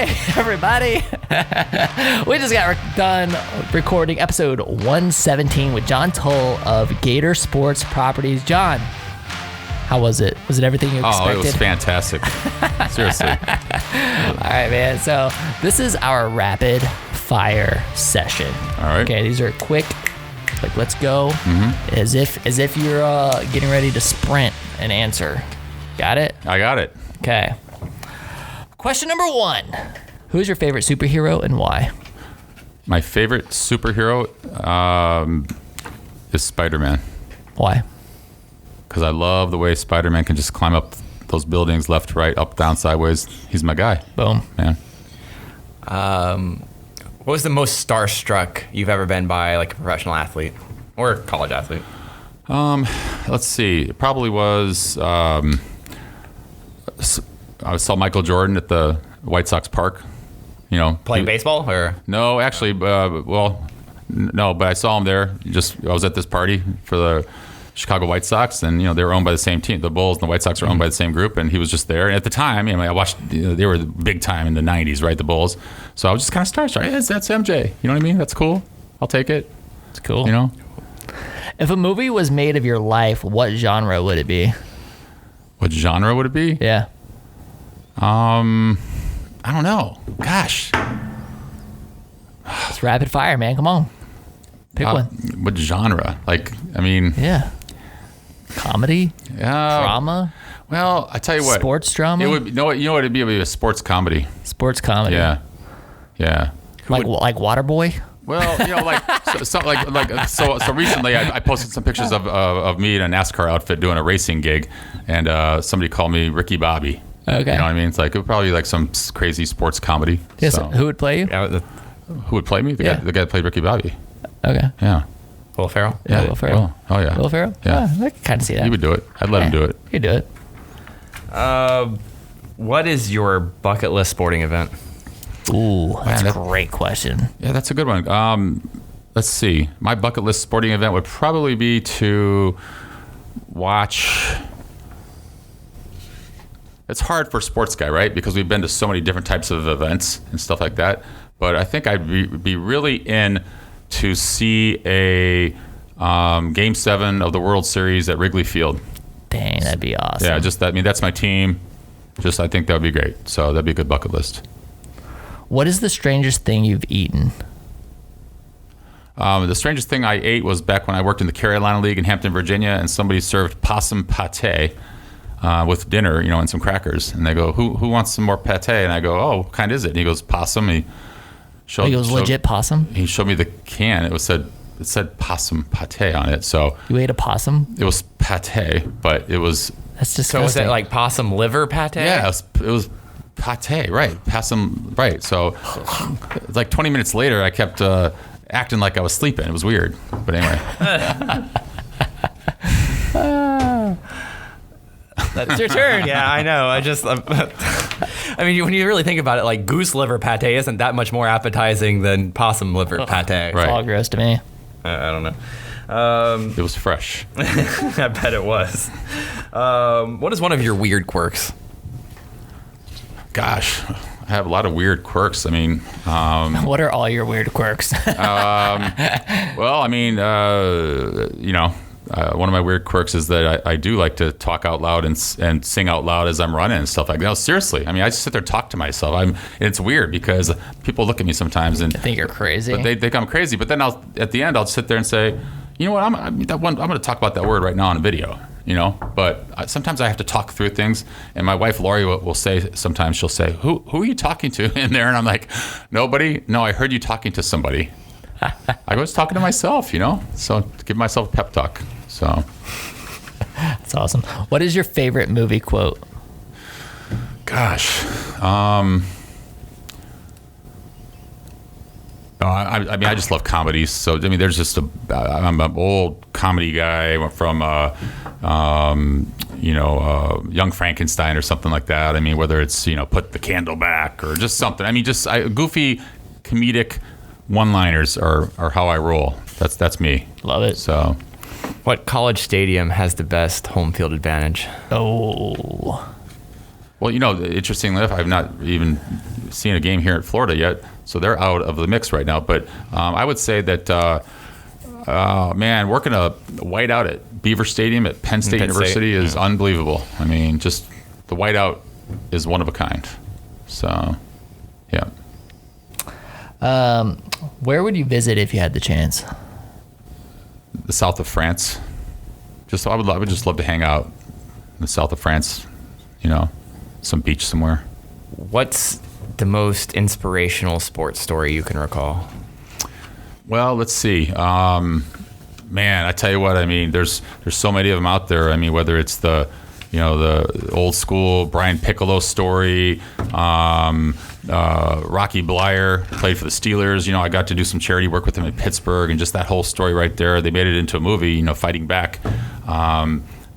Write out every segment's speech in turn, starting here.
Hey, everybody. We just got done recording episode 117 with John Tull of Gator Sports Properties. John, how was it? Was it everything you expected? Oh, it was fantastic. Seriously. All right, man. So this is our rapid fire session. All right. Okay, these are quick. Like, let's go. Mm-hmm. As if you're getting ready to sprint an answer. Got it? I got it. Okay. Question number 1. Who's your favorite superhero and why? My favorite superhero is Spider-Man. Why? Because I love the way Spider-Man can just climb up those buildings left, right, up, down, sideways. He's my guy. Boom. Man. What was the most starstruck you've ever been by, like a professional athlete or college athlete? Let's see. It probably was... I saw Michael Jordan at the White Sox park. You know, Playing baseball or? No, actually, no, but I saw him there. I was at this party for the Chicago White Sox, and they were owned by the same team. The Bulls and the White Sox are owned by the same group, and he was just there. And at the time, I watched. They were big time in the '90s, right? The Bulls. So I was just kind of starstruck. Hey, that's MJ. You know what I mean? That's cool. I'll take it. It's cool. If a movie was made of your life, what genre would it be? What genre would it be? Yeah. I don't know. Gosh. It's rapid fire, man. Come on. Pick one. What genre? Yeah. Comedy? Drama? Well, I tell you what. Sports drama? It would. You know what it'd be? It would be a sports comedy. Sports comedy. Yeah. Like Waterboy? Well, so recently I posted some pictures of me in a NASCAR outfit doing a racing gig, and somebody called me Ricky Bobby. Okay. You know what I mean? It's like it would probably be like some crazy sports comedy. Yes. So. Who would play you? Who would play me? The guy that played Ricky Bobby. Okay. Yeah. Will Ferrell? Yeah. Will Ferrell. Oh yeah. Will Ferrell? Yeah. I can kind of see that. He would do it. I'd let him do it. He'd do it. What is your bucket list sporting event? Ooh, that's a great question. Yeah, that's a good one. Let's see. My bucket list sporting event would probably be to watch. It's hard for a sports guy, right? Because we've been to so many different types of events and stuff like that. But I think I'd be really in to see a Game 7 of the World Series at Wrigley Field. Dang, that'd be awesome. Yeah, that's my team. I think that would be great. So that'd be a good bucket list. What is the strangest thing you've eaten? The strangest thing I ate was back when I worked in the Carolina League in Hampton, Virginia, and somebody served possum pâté with dinner, and some crackers. And they go, who wants some more pâté? And I go, oh, what kind is it? And he goes, possum. He goes, legit possum? He showed me the can. It said possum pâté on it. So you ate a possum? It was pâté, but it was... That's disgusting. So was it like possum liver pâté? Yeah, it was pâté, right. Possum, right. So like 20 minutes later, I kept acting like I was sleeping. It was weird. But anyway. That's your turn. Yeah, I know. I mean, when you really think about it, like goose liver pâté isn't that much more appetizing than possum liver pâté. It's all gross to me. I don't know. It was fresh. I bet it was. What is one of your weird quirks? Gosh, I have a lot of weird quirks. I mean, what are all your weird quirks? Well, I mean, one of my weird quirks is that I do like to talk out loud and sing out loud as I'm running and stuff like that. No, seriously. I mean, I just sit there and talk to myself. It's weird because people look at me sometimes and I think you're crazy. But they think I'm crazy. But then at the end, I'll sit there and say, you know what? I'm going to talk about that word right now on a video. But sometimes I have to talk through things, and my wife Lori will say sometimes she'll say, "Who are you talking to in there?" And I'm like, "Nobody. No, I heard you talking to somebody." I was talking to myself, so to give myself a pep talk. So that's awesome. What is your favorite movie quote? Gosh, I mean, I just love comedies. So, I mean, there's just I'm an old comedy guy. I went from, Young Frankenstein or something like that. I mean, whether it's, Put the Candle Back or just something. I mean, goofy comedic one-liners are how I roll. That's me. Love it. So, what college stadium has the best home field advantage? Oh. Well, interestingly enough, I've not even seen a game here in Florida yet, so they're out of the mix right now. But I would say that, man, working a whiteout at Beaver Stadium at Penn State University is unbelievable. I mean, just the whiteout is one of a kind. So, yeah. Where would you visit if you had the chance? The south of France. I would just love to hang out in the south of France, some beach somewhere. What's the most inspirational sports story you can recall? Well, let's see. Man, I tell you what, I mean, there's so many of them out there. I mean, whether it's the old school Brian Piccolo story, Rocky Blyer played for the Steelers. I got to do some charity work with him in Pittsburgh, and just that whole story right there. They made it into a movie, Fighting Back.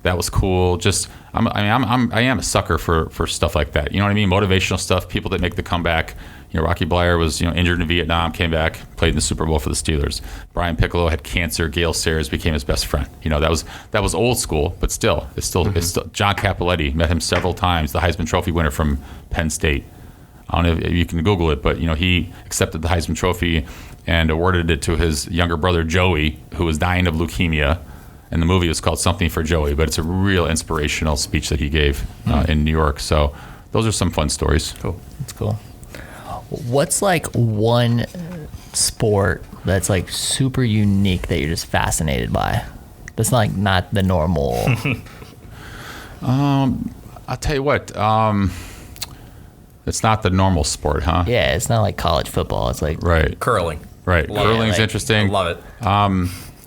That was cool. Just, I am a sucker for stuff like that. You know what I mean? Motivational stuff. People that make the comeback. Rocky Blyer was injured in Vietnam, came back, played in the Super Bowl for the Steelers. Brian Piccolo had cancer. Gail Sayers became his best friend. That was old school, but still, it's still John Cappelletti, met him several times. The Heisman Trophy winner from Penn State. I don't know if you can Google it, but he accepted the Heisman Trophy and awarded it to his younger brother Joey, who was dying of leukemia. And the movie was called Something for Joey, but it's a real inspirational speech that he gave in New York. So those are some fun stories. Cool. That's cool. What's like one sport that's like super unique that you're just fascinated by? That's not the normal. I'll tell you what. It's not the normal sport, huh? Yeah, it's not like college football. It's like right. Curling. Right. Curling's interesting. I love it.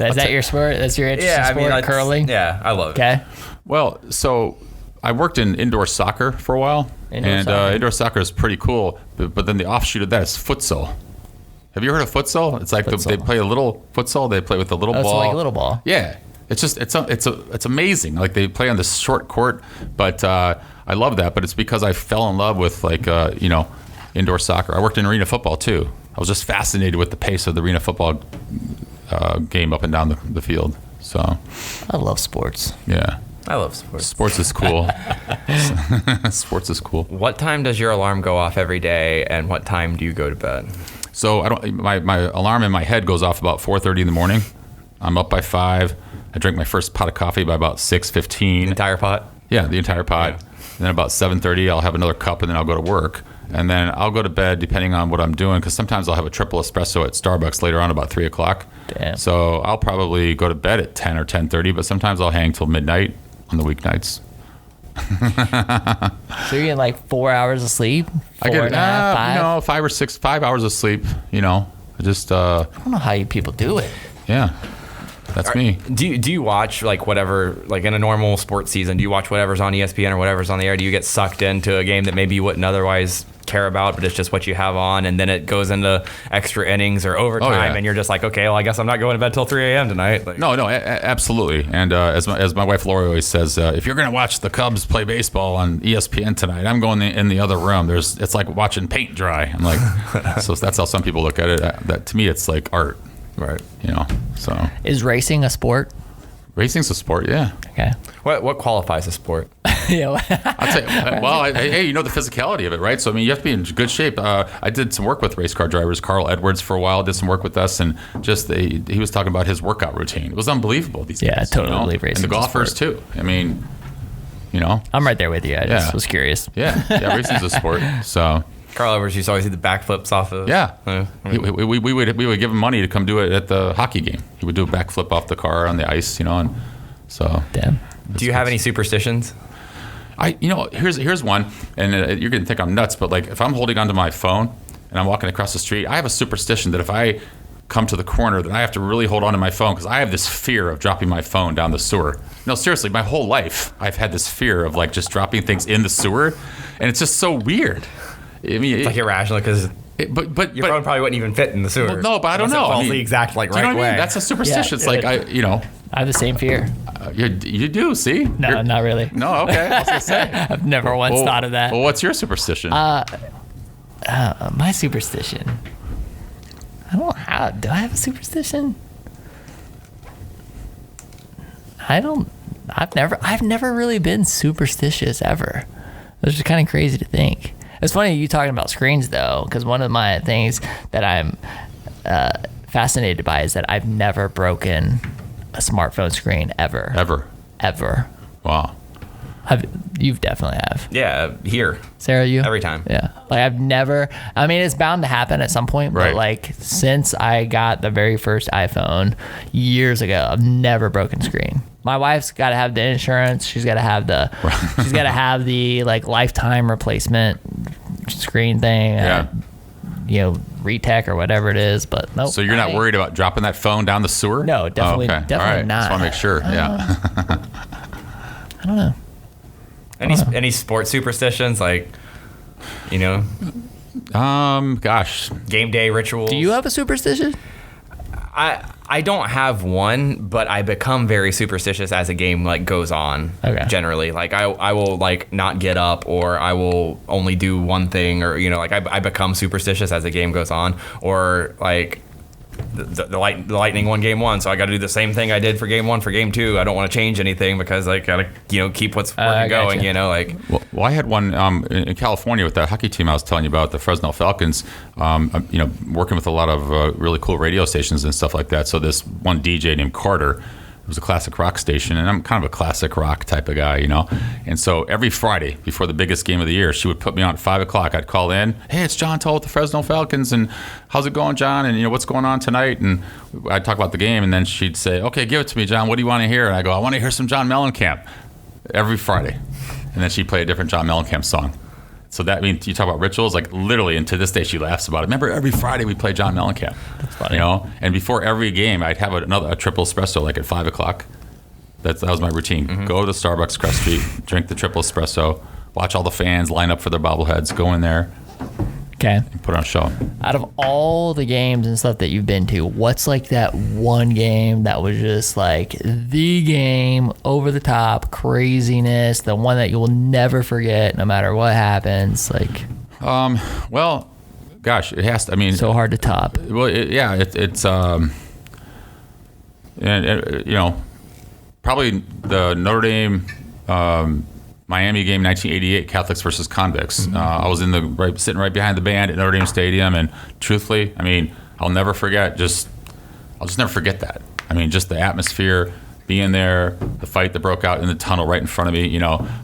Is that your sport? That's your interesting sport? Curling? Yeah, I love it. Okay. Well, so I worked in indoor soccer for a while. Indoor soccer is pretty cool, but then the offshoot of that is futsal. Have you heard of futsal? It's like they play a little futsal. They play with a little ball. It's like a little ball. Yeah, it's amazing. Like they play on this short court, but I love that. But it's because I fell in love with indoor soccer. I worked in arena football too. I was just fascinated with the pace of the arena football game up and down the field. So I love sports. Yeah. I love sports. Sports is cool. Sports is cool. What time does your alarm go off every day, and what time do you go to bed? So my alarm in my head goes off about 4:30 in the morning. I'm up by 5. I drink my first pot of coffee by about 6:15. Entire pot? Yeah, the entire pot. Yeah. And then about 7:30, I'll have another cup, and then I'll go to work. And then I'll go to bed depending on what I'm doing, because sometimes I'll have a triple espresso at Starbucks later on about 3 o'clock. Damn. So I'll probably go to bed at 10 or 10:30, but sometimes I'll hang till midnight on the weeknights. So you're getting like 4 hours of sleep? I get 5? 5 or 6, 5 hours of sleep. I just I don't know how you people do it. yeah. That's me. Do you watch like whatever, like in a normal sports season, do you watch whatever's on ESPN or whatever's on the air? Do you get sucked into a game that maybe you wouldn't otherwise care about, but it's just what you have on, and then it goes into extra innings or overtime, and you're just like, okay, well, I guess I'm not going to bed till 3 a.m. tonight. Like, No, absolutely. And as my wife Lori always says, if you're going to watch the Cubs play baseball on ESPN tonight, I'm going in the other room. It's like watching paint dry. I'm like, so that's how some people look at it. That to me, it's like art. right. So Is racing a sport? racing's a sport, yeah. Okay. What qualifies a sport? Yeah. I'll tell you. Well, hey, the physicality of it, right? So I mean, you have to be in good shape. I did some work with race car drivers. Carl Edwards for a while did some work with us, and he was talking about his workout routine. It was unbelievable. These Yeah, guys, I totally believe racing's and the a golfers sport. too. I mean, I'm right there with you. I just Yeah. was curious. yeah, racing's a sport. So Carl Edwards used to always do the backflips off of. yeah, I mean, we would give him money to come do it at the hockey game. He would do a backflip off the car on the ice, and so. Damn. do you have any superstitions? Here's one, and you're gonna think I'm nuts, but like if I'm holding onto my phone and I'm walking across the street, I have a superstition that if I come to the corner, that I have to really hold onto my phone, because I have this fear of dropping my phone down the sewer. No, seriously, my whole life I've had this fear of like just dropping things in the sewer, and it's just so weird. I mean, It's like irrational because but your phone probably wouldn't even fit in the sewer. Well, no, but I don't unless know. It falls I mean, the exact do you know right what I mean? way. That's a superstition. Yeah, It's like I have the same fear. you do see. No, not really. No, okay. I was gonna say. I've never once thought of that. Well, what's your superstition? My superstition. Do I have a superstition? I've never really been superstitious ever. It's just kind of crazy to think. It's funny you talking about screens though, because one of my things that I'm fascinated by is that I've never broken a smartphone screen ever. Ever. Wow. You definitely have. Yeah, here. Sarah, you? Every time. Yeah. Like I've never, I mean, it's bound to happen at some point, Right. but like since I got the very first iPhone years ago, I've never broken screen. My wife's got to have the insurance. She's got to have the like lifetime replacement screen thing. Yeah. Retech or whatever it is, but no. So you're not worried about dropping that phone down the sewer? No, definitely, okay. definitely All right. not. Just want to make sure. Yeah. I don't know. Any sports superstitions, like, Gosh. game day rituals? Do you have a superstition? I don't have one, but I become very superstitious as a game like goes on. Okay. Generally, like I will like not get up, or I will only do one thing, or like I become superstitious as the game goes on, or like the Lightning won game one, so I got to do the same thing I did for game one for game two. I don't want to change anything because I gotta keep what's working going. Well, I had one in California with that hockey team I was telling you about, the Fresno Falcons. Working with a lot of really cool radio stations and stuff like that. So this one DJ named Carter. It was a classic rock station, and I'm kind of a classic rock type of guy, And so every Friday before the biggest game of the year, she would put me on at 5 o'clock. I'd call in, hey, it's John Tull with the Fresno Falcons, and how's it going, John? And what's going on tonight? And I'd talk about the game, and then she'd say, okay, give it to me, John. What do you want to hear? And I go, I want to hear some John Mellencamp every Friday. And then she'd play a different John Mellencamp song. So that means you talk about rituals, like literally, and to this day she laughs about it. Remember, every Friday we play John Mellencamp. That's funny. And before every game, I'd have a triple espresso, like at 5 o'clock. That was my routine. Mm-hmm. Go to the Starbucks across the street, drink the triple espresso, watch all the fans line up for their bobbleheads, go in there, Okay. and put on a show. Out of all the games and stuff that you've been to, what's like that one game that was just like the game, over the top, craziness, the one that you will never forget no matter what happens? Like, well, gosh, it has to. I mean, so hard to top. Well, it's probably the Notre Dame Miami game, 1988, Catholics versus Convicts. Mm-hmm. I was sitting right behind the band at Notre Dame Stadium, and truthfully, I mean, I'll never forget. I'll just never forget that. I mean, just the atmosphere, being there, the fight that broke out in the tunnel right in front of me.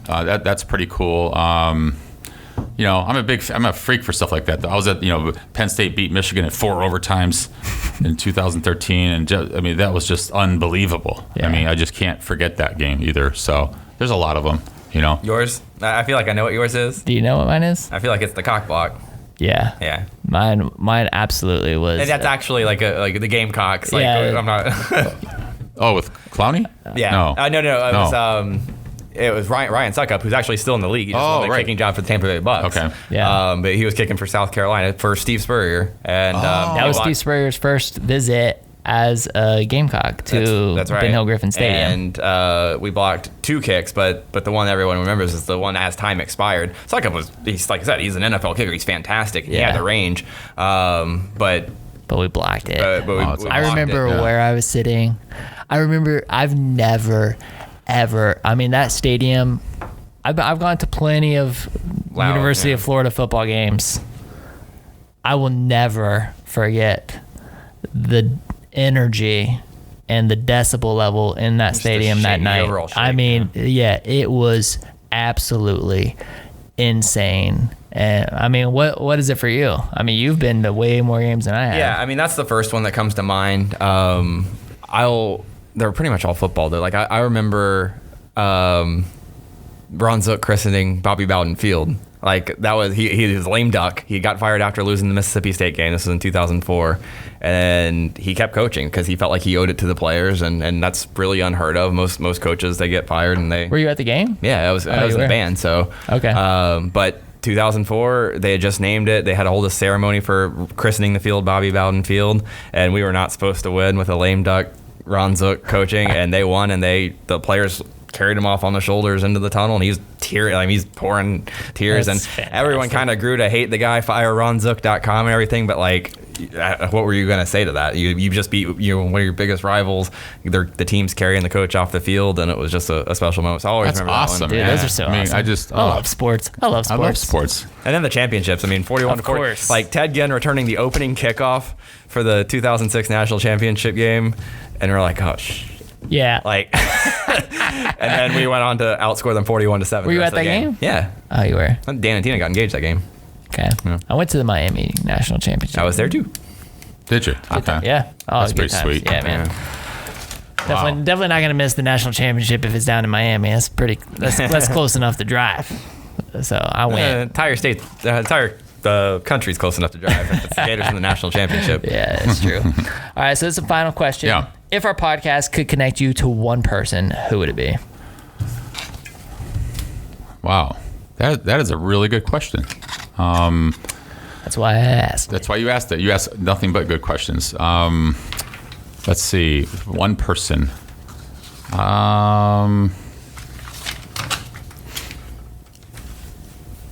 That's pretty cool. I'm a freak for stuff like that. I was at, Penn State beat Michigan at 4 overtimes in 2013, and that was just unbelievable. Yeah. I mean, I just can't forget that game either. So there's a lot of them. Yours? I feel like I know what yours is. Do you know what mine is? I feel like it's the cock block. Yeah. Yeah. Mine absolutely was. And that's actually like the Gamecocks. Like, Yeah. I'm not. Oh, with Clowney? Yeah. No. No. It was Ryan Suckup, who's actually still in the league. He just won the kicking job for the Tampa Bay Bucks. Okay. Yeah. But he was kicking for South Carolina for Steve Spurrier, and that was Steve Spurrier's first visit as a Gamecock to that's right. Ben Hill Griffin Stadium. And we blocked 2 kicks, but the one everyone remembers is the one as time expired. Suckup he's like I said, he's an NFL kicker. He's fantastic. He had the range, but we blocked it. I remember where I was sitting. I remember I've never, ever. I mean, that stadium. I've gone to plenty of University of Florida football games. I will never forget the energy and the decibel level in that stadium that night. I mean, it was absolutely insane. And I mean, what is it for you? I mean, you've been to way more games than I have. Yeah, I mean, that's the first one that comes to mind. They're pretty much all football though. Like I remember Ron Zook christening Bobby Bowden Field. Like that was he was lame duck. He got fired after losing the Mississippi State game. This was in 2004, and he kept coaching because he felt like he owed it to the players, and that's really unheard of. Most coaches, they get fired and they. Were you at the game? Yeah, I was in the band. So okay. But 2004, they had just named it. They had to hold a ceremony for christening the field Bobby Bowden Field, and we were not supposed to win with a lame duck Ron Zook coaching, and they won, and the players carried him off on the shoulders into the tunnel, and he's he's pouring tears. That's and everyone kind of grew to hate the guy, fireronzook.com and everything, but like what were you going to say to that? You just beat one of your biggest rivals. The team's carrying the coach off the field, and it was just a special moment. So I always That's remember awesome, that one. Dude, man. those are so awesome. I love sports. I love sports. And then the championships. I mean, 41 Of to 40. course. Like Ted Ginn returning the opening kickoff for the 2006 national championship game, and we're like, oh, Yeah. like, and then we went on to outscore them 41-7. Were you the at rest of the that game? Yeah. Oh, you were. Dan and Tina got engaged that game. Okay. Yeah. I went to the Miami National Championship. I was there too. Did you? Okay. Yeah. Oh, That's good pretty times. sweet. Yeah, man. Wow. Definitely not gonna miss the national championship if it's down in Miami. That's close enough to drive. So I went. The country's close enough to drive. If it's the Gators in the national championship. Yeah, it's true. All right, so it's a final question. Yeah. If our podcast could connect you to one person, who would it be? Wow. That is a really good question. That's why I asked. That's why you asked it. You asked nothing but good questions. Let's see. One person.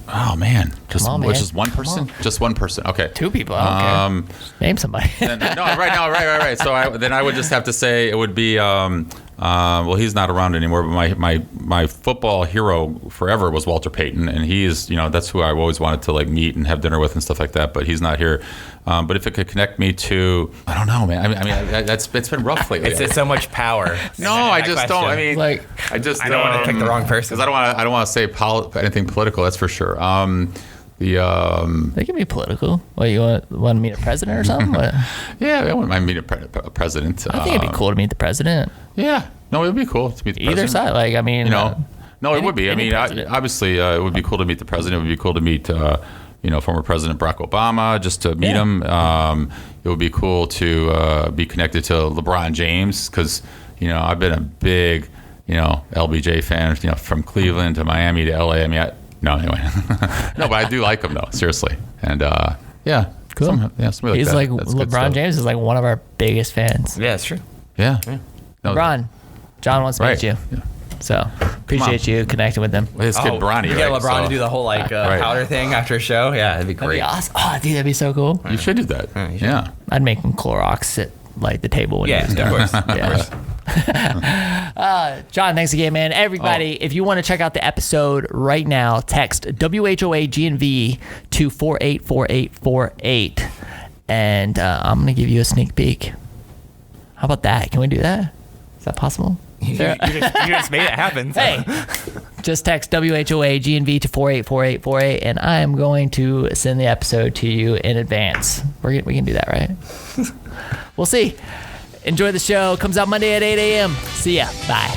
Oh man, just on, man. just one Come person. on. Just one person. Okay. Two people. I don't care. Name somebody. Right. So I would just have to say it would be. Well, he's not around anymore, but my football hero forever was Walter Payton, and he is, that's who I always wanted to like meet and have dinner with and stuff like that. But he's not here. But if it could connect me to, I don't know, man. I mean, it's been rough lately. It's so much power. No, I just don't. I mean, Like, I don't want to pick the wrong person because I don't want to say anything political. That's for sure. they can be political. What, you want to meet a president or something? What? Yeah, I wouldn't mind meeting a president. I think it'd be cool to meet the president. Yeah, no, it would be cool to meet the Either president. side. Like, I mean, No, it would be. I any mean, president. obviously, it would be cool to meet the president. It would be cool to meet, former President Barack Obama, just to meet him. It would be cool to be connected to LeBron James because, I've been a big, LBJ fan, from Cleveland to Miami to LA. I mean, anyway. No, but I do like him, though, seriously. And, yeah. Cool. Something like he's that. like, That's good LeBron stuff. James is like one of our biggest fans. Yeah, it's true. Yeah. No, LeBron, John wants to meet Right. you. Yeah. So appreciate you connecting with them. His kid Bronny, You get right? LeBron So- to do the whole Right. powder thing after a show. Yeah, that'd be That'd great. be awesome. Oh, dude, that'd be so cool. You should do that. you should. Yeah. I'd make him Clorox at like the table when he Yeah, was of done. course. Yeah. John, thanks again, man. Everybody, if you want to check out the episode right now, text WHOAGNV to 484848, and I'm gonna give you a sneak peek. How about that? Can we do that? Is that possible? You just made it happen. So. Hey, just text WHOAGNV to 484848, and I am going to send the episode to you in advance. We can do that, right? We'll see. Enjoy the show. Comes out Monday at 8 a.m. See ya. Bye.